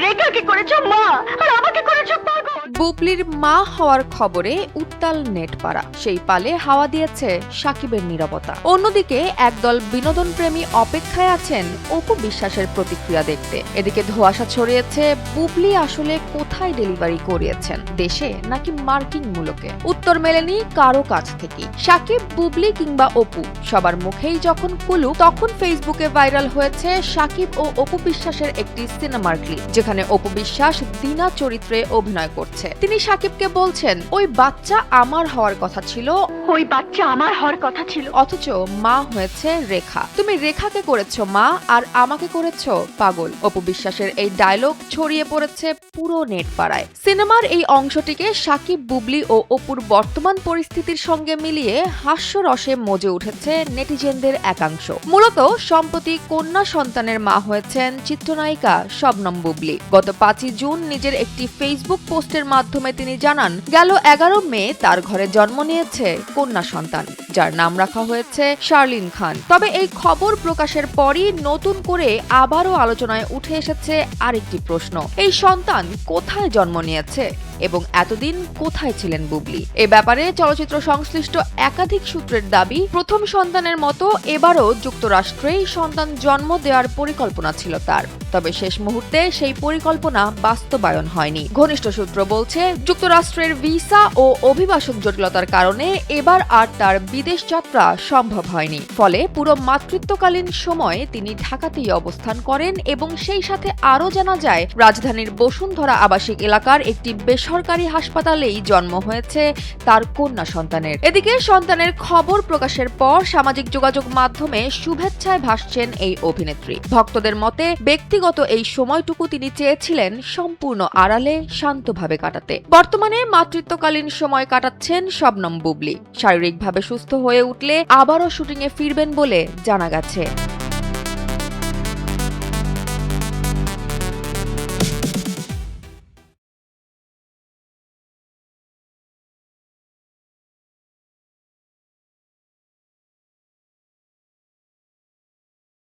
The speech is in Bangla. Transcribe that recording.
রেখাকে করেছো মা আর আমাকে করেছো পাগল। বুবলির মা হওয়ার খবরে উত্তাল নেট পাড়া, সেই পালে হাওয়া দিয়েছে সাকিবের নীরবতা। অন্যদিকে একদল বিনোদন প্রেমী অপেক্ষায় আছেন অপু বিশ্বাসের প্রতিক্রিয়া দেখতে। এদিকে ধোঁয়াশা ছড়িয়েছে বুবলি আসলে কোথায় ডেলিভারি করিয়েছেন, দেশে নাকি মার্কিন মুলুকে। উত্তর মেলেনি কারো কাছ থেকে। সাকিব, বুবলি কিংবা অপু সবার মুখেই যখন কুলু, তখন ফেসবুকে ভাইরাল হয়েছে সাকিব ও অপু বিশ্বাসের একটি সিনেমার ক্লিপ, যেখানে অপু বিশ্বাস দিনা চরিত্রে অভিনয় করছে। তিনি সাকিবকে বলছেন, ওই বাচ্চা আমার হওয়ার কথা ছিল, ওই বাচ্চা আমার হওয়ার কথা ছিল, অথচ মা হয়েছে রেখা। তুমি রেখাকে করেছো মা আর আমাকে করেছো পাগল। অপু বিশ্বাসের এই ডায়লগ ছড়িয়ে পড়েছে পুরো নেট পাড়ায়। সিনেমার এই অংশটিকে সাকিব, বুবলি ও অপুর বর্তমান পরিস্থিতির সঙ্গে মিলিয়ে হাস্যরসে মজে উঠেছে নেটিজেনদের একাংশ। মূলত সম্প্রতি কন্যা সন্তানের মা হয়েছেন চিত্রনায়িকা শবনম বুবলি। গত 5ই জুন নিজের একটি ফেসবুক পোস্টের মাধ্যমে তিনি জানান, গেল 11 মে তার ঘরে জন্ম নিয়েছে কন্যা সন্তান, যার নাম রাখা হয়েছে শার্লিন খান। তবে এই খবর প্রকাশের পরই নতুন করে আবারও আলোচনায় উঠে এসেছে আরেকটি প্রশ্ন, এই সন্তান কোথায় জন্ম নিয়েছে এবং এতদিন কোথায় ছিলেন বুবলি। এ ব্যাপারে চলচ্চিত্র সংশ্লিষ্ট একাধিক সূত্রের দাবি, প্রথম সন্তানের মতো এবারও যুক্তরাষ্ট্রেই সন্তান জন্ম দেওয়ার পরিকল্পনা ছিল তার। তবে শেষ মুহূর্তে সেই পরিকল্পনা বাস্তবায়ন হয়নি। ঘনিষ্ঠ সূত্র বলছে, যুক্তরাষ্ট্রের ভিসা ও অভিবাসন জটিলতার কারণে এবার আর তার বিদেশ যাত্রা সম্ভব হয়নি। ফলে পুরো মাতৃত্বকালীন সময়ে তিনি ঢাকাতেই অবস্থান করেন এবং সেই সাথে আরও জানা যায়, রাজধানীর বসুন্ধরা আবাসিক এলাকার একটি বেসরকারি হাসপাতালেই জন্ম হয়েছে তার কন্যা সন্তানের। এদিকে সন্তানের খবর প্রকাশের পর সামাজিক যোগাযোগ মাধ্যমে শুভেচ্ছায় ভাসছেন এই অভিনেত্রী। ভক্তদের মতে ব্যক্তিগত এই সময়টুকু তিনি চেয়েছিলেন সম্পূর্ণ আড়ালে শান্তভাবে কাটাতে। বর্তমানে মাতৃত্বকালীন সময় কাটাচ্ছেন শবনম বুবলি। শারীরিকভাবে সুস্থ হয়ে উঠলে আবারও শুটিংয়ে ফিরবেন বলে জানা গেছে।